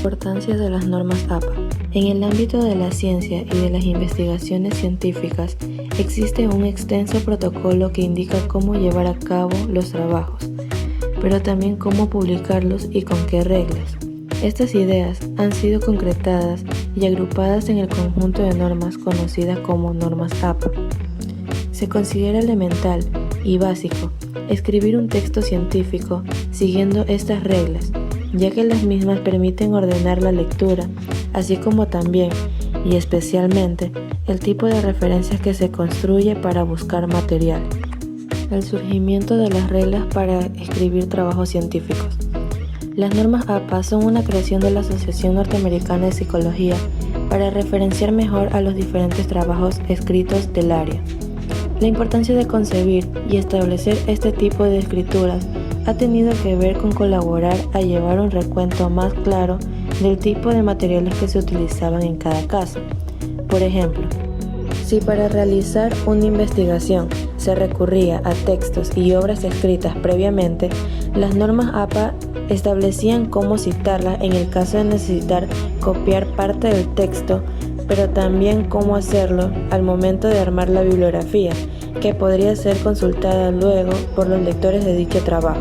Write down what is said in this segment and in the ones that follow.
Importancia de las normas APA. En el ámbito de la ciencia y de las investigaciones científicas, existe un extenso protocolo que indica cómo llevar a cabo los trabajos, pero también cómo publicarlos y con qué reglas. Estas ideas han sido concretadas y agrupadas en el conjunto de normas conocidas como normas APA. Se considera elemental y básico escribir un texto científico siguiendo estas reglas, ya que las mismas permiten ordenar la lectura, así como también, y especialmente, el tipo de referencias que se construye para buscar material. El surgimiento de las reglas para escribir trabajos científicos. Las normas APA son una creación de la Asociación Norteamericana de Psicología para referenciar mejor a los diferentes trabajos escritos del área. La importancia de concebir y establecer este tipo de escrituras ha tenido que ver con colaborar a llevar un recuento más claro del tipo de materiales que se utilizaban en cada caso. Por ejemplo, si para realizar una investigación se recurría a textos y obras escritas previamente, las normas APA establecían cómo citarlas en el caso de necesitar copiar parte del texto, pero también cómo hacerlo al momento de armar la bibliografía, que podría ser consultada luego por los lectores de dicho trabajo.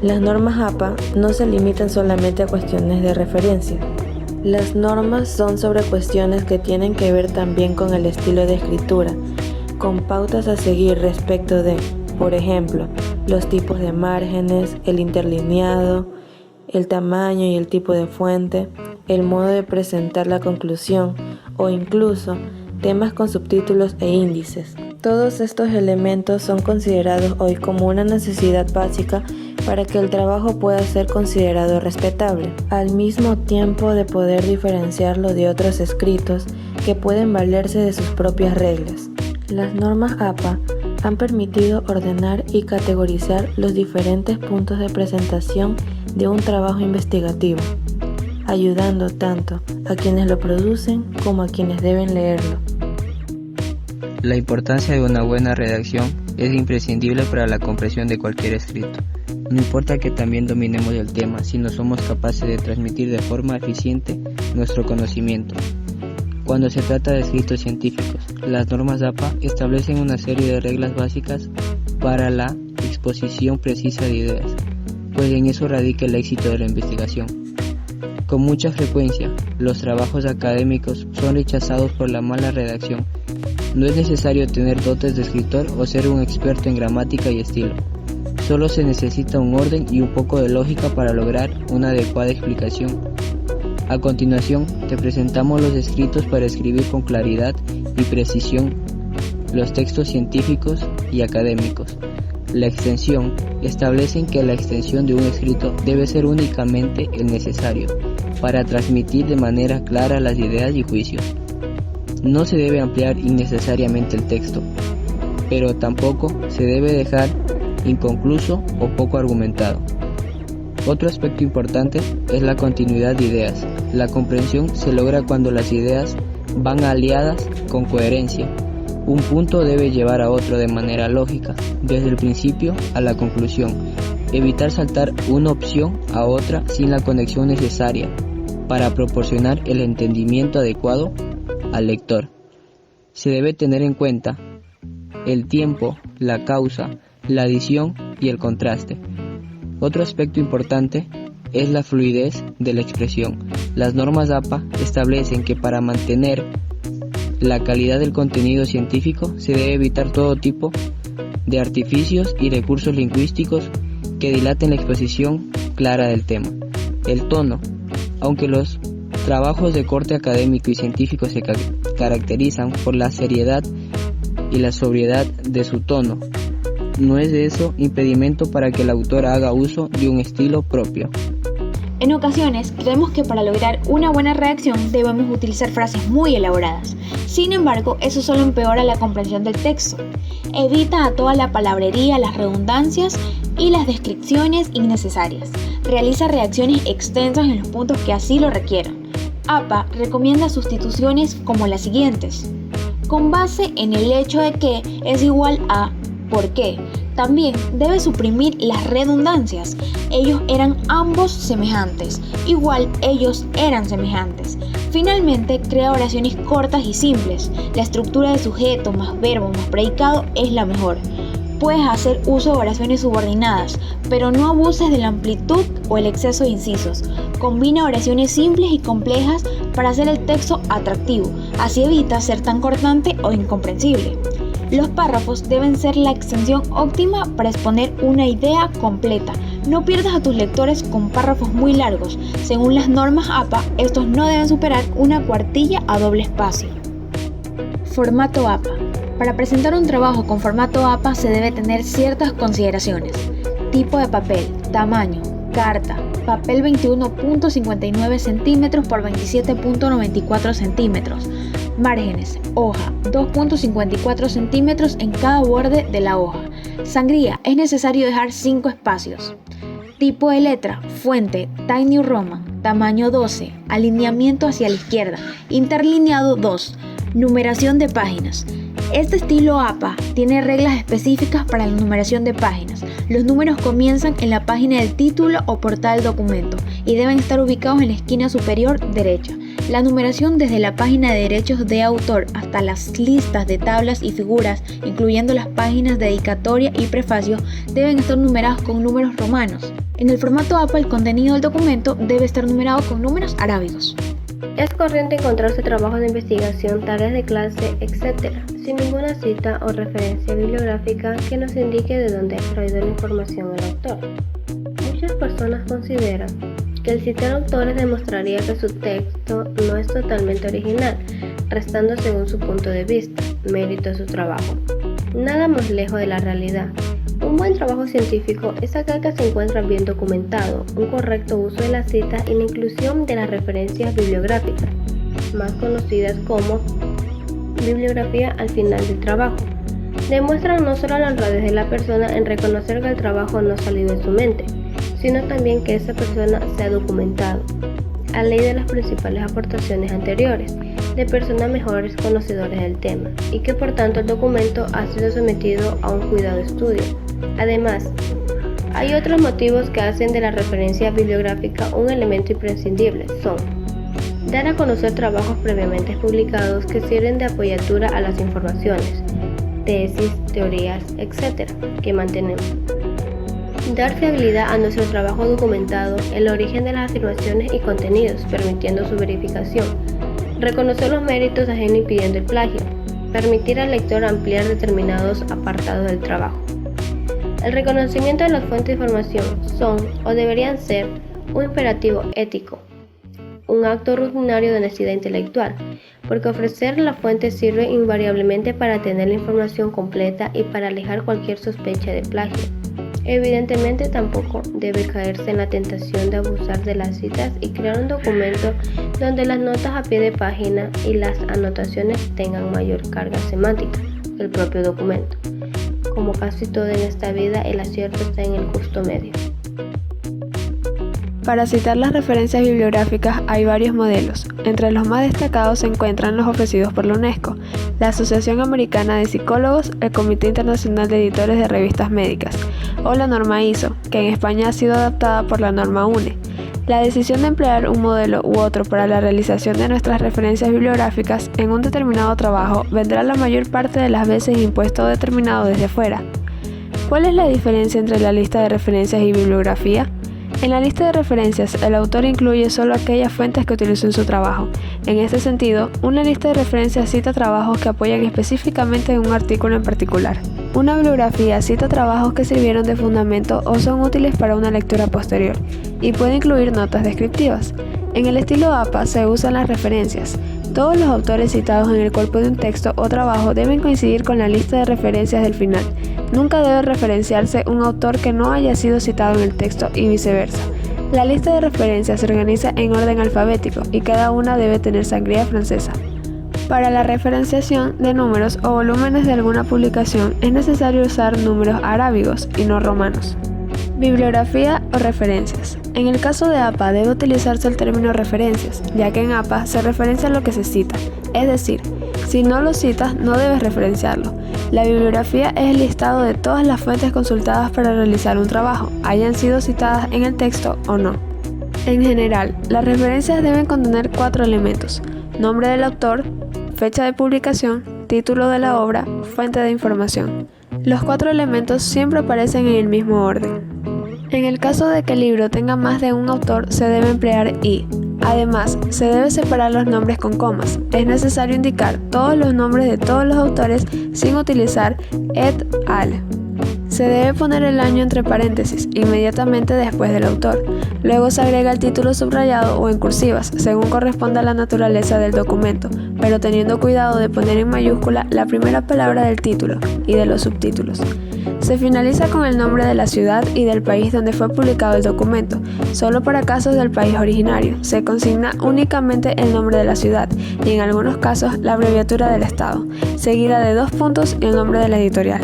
Las normas APA no se limitan solamente a cuestiones de referencia. Las normas son sobre cuestiones que tienen que ver también con el estilo de escritura, con pautas a seguir respecto de, por ejemplo, los tipos de márgenes, el interlineado, el tamaño y el tipo de fuente, el modo de presentar la conclusión o incluso temas con subtítulos e índices. Todos estos elementos son considerados hoy como una necesidad básica para que el trabajo pueda ser considerado respetable, al mismo tiempo de poder diferenciarlo de otros escritos que pueden valerse de sus propias reglas. Las normas APA han permitido ordenar y categorizar los diferentes puntos de presentación de un trabajo investigativo, ayudando tanto a quienes lo producen como a quienes deben leerlo. La importancia de una buena redacción es imprescindible para la comprensión de cualquier escrito. No importa que también dominemos el tema, si no somos capaces de transmitir de forma eficiente nuestro conocimiento. Cuando se trata de escritos científicos, las normas APA establecen una serie de reglas básicas para la exposición precisa de ideas, pues en eso radica el éxito de la investigación. Con mucha frecuencia, los trabajos académicos son rechazados por la mala redacción. No es necesario tener dotes de escritor o ser un experto en gramática y estilo. Solo se necesita un orden y un poco de lógica para lograr una adecuada explicación. A continuación, te presentamos los escritos para escribir con claridad y precisión los textos científicos y académicos. La extensión establecen que la extensión de un escrito debe ser únicamente el necesario para transmitir de manera clara las ideas y juicios. No se debe ampliar innecesariamente el texto, pero tampoco se debe dejar inconcluso o poco argumentado. Otro aspecto importante es la continuidad de ideas. La comprensión se logra cuando las ideas van aliadas con coherencia. Un punto debe llevar a otro de manera lógica, desde el principio a la conclusión. Evitar saltar una opción a otra sin la conexión necesaria para proporcionar el entendimiento adecuado al lector. Se debe tener en cuenta el tiempo, la causa, la adición y el contraste. Otro aspecto importante es la fluidez de la expresión. Las normas APA establecen que para mantener la calidad del contenido científico se debe evitar todo tipo de artificios y recursos lingüísticos que dilaten la exposición clara del tema. El tono, aunque los trabajos de corte académico y científico se caracterizan por la seriedad y la sobriedad de su tono, no es de eso impedimento para que el autor haga uso de un estilo propio. En ocasiones creemos que para lograr una buena redacción debemos utilizar frases muy elaboradas. Sin embargo, eso solo empeora la comprensión del texto. Evita a toda la palabrería, las redundancias y las descripciones innecesarias. Realiza redacciones extensas en los puntos que así lo requieran. APA recomienda sustituciones como las siguientes: con base en el hecho de que es igual a ¿por qué?, También debe suprimir las redundancias. Ellos eran ambos semejantes. Igual ellos eran semejantes. Finalmente, crea oraciones cortas y simples. La estructura de sujeto más verbo más predicado es la mejor. Puedes hacer uso de oraciones subordinadas, pero no abuses de la amplitud o el exceso de incisos. Combina oraciones simples y complejas para hacer el texto atractivo. Así evita ser tan cortante o incomprensible. Los párrafos deben ser la extensión óptima para exponer una idea completa. No pierdas a tus lectores con párrafos muy largos. Según las normas APA, estos no deben superar una cuartilla a doble espacio. Formato APA. Para presentar un trabajo con formato APA se debe tener ciertas consideraciones. Tipo de papel, tamaño, carta, papel 21.59 centímetros por 27.94 centímetros. Márgenes, hoja, 2.54 centímetros en cada borde de la hoja. Sangría, es necesario dejar 5 espacios. Tipo de letra, fuente, Times New Roman, tamaño 12, alineamiento hacia la izquierda, interlineado 2, numeración de páginas. Este estilo APA tiene reglas específicas para la numeración de páginas. Los números comienzan en la página del título o portada del documento y deben estar ubicados en la esquina superior derecha. La numeración desde la página de derechos de autor hasta las listas de tablas y figuras, incluyendo las páginas dedicatoria y prefacio, deben estar numeradas con números romanos. En el formato APA, el contenido del documento debe estar numerado con números arábigos. Es corriente encontrarse trabajos de investigación, tareas de clase, etc., sin ninguna cita o referencia bibliográfica que nos indique de dónde ha extraído la información el autor. Muchas personas consideran que el citar autores demostraría que su texto no es totalmente original, restando según su punto de vista mérito a su trabajo. Nada más lejos de la realidad. Un buen trabajo científico es aquel que se encuentra bien documentado, un correcto uso de la cita y la inclusión de las referencias bibliográficas, más conocidas como bibliografía al final del trabajo. Demuestran no solo la honradez de la persona en reconocer que el trabajo no ha salido de su mente, sino también que esa persona se ha documentado, a ley de las principales aportaciones anteriores, de personas mejores conocedores del tema, y que por tanto el documento ha sido sometido a un cuidado estudio. Además, hay otros motivos que hacen de la referencia bibliográfica un elemento imprescindible. Son: dar a conocer trabajos previamente publicados que sirven de apoyatura a las informaciones, tesis, teorías, etc., que mantenemos. Dar fiabilidad a nuestro trabajo documentado, el origen de las afirmaciones y contenidos, permitiendo su verificación. Reconocer los méritos ajenos impidiendo el plagio. Permitir al lector ampliar determinados apartados del trabajo. El reconocimiento de las fuentes de información son o deberían ser un imperativo ético, un acto rutinario de honestidad intelectual, porque ofrecer la fuente sirve invariablemente para tener la información completa y para alejar cualquier sospecha de plagio. Evidentemente tampoco debe caerse en la tentación de abusar de las citas y crear un documento donde las notas a pie de página y las anotaciones tengan mayor carga semántica que el propio documento. Como casi todo en esta vida, el acierto está en el justo medio. Para citar las referencias bibliográficas hay varios modelos. Entre los más destacados se encuentran los ofrecidos por la UNESCO, la Asociación Americana de Psicólogos, el Comité Internacional de Editores de Revistas Médicas, o la norma ISO, que en España ha sido adaptada por la norma UNE. La decisión de emplear un modelo u otro para la realización de nuestras referencias bibliográficas en un determinado trabajo vendrá la mayor parte de las veces impuesto o determinado desde fuera. ¿Cuál es la diferencia entre la lista de referencias y bibliografía? En la lista de referencias, el autor incluye solo aquellas fuentes que utilizó en su trabajo. En este sentido, una lista de referencias cita trabajos que apoyan específicamente en un artículo en particular. Una bibliografía cita trabajos que sirvieron de fundamento o son útiles para una lectura posterior, y puede incluir notas descriptivas. En el estilo APA se usan las referencias. Todos los autores citados en el cuerpo de un texto o trabajo deben coincidir con la lista de referencias del final. Nunca debe referenciarse un autor que no haya sido citado en el texto y viceversa. La lista de referencias se organiza en orden alfabético y cada una debe tener sangría francesa. Para la referenciación de números o volúmenes de alguna publicación es necesario usar números arábigos y no romanos. Bibliografía o referencias. En el caso de APA debe utilizarse el término referencias, ya que en APA se referencia lo que se cita, es decir, si no lo citas no debes referenciarlo. La bibliografía es el listado de todas las fuentes consultadas para realizar un trabajo, hayan sido citadas en el texto o no. En general, las referencias deben contener 4 elementos: nombre del autor, fecha de publicación, título de la obra, fuente de información. Los 4 elementos siempre aparecen en el mismo orden. En el caso de que el libro tenga más de un autor, se debe emplear y. Además, se debe separar los nombres con comas. Es necesario indicar todos los nombres de todos los autores sin utilizar et al. Se debe poner el año entre paréntesis, inmediatamente después del autor. Luego se agrega el título subrayado o en cursivas, según corresponda a la naturaleza del documento, pero teniendo cuidado de poner en mayúscula la primera palabra del título y de los subtítulos. Se finaliza con el nombre de la ciudad y del país donde fue publicado el documento. Solo para casos del país originario, se consigna únicamente el nombre de la ciudad y en algunos casos la abreviatura del estado, seguida de 2 puntos y el nombre de la editorial.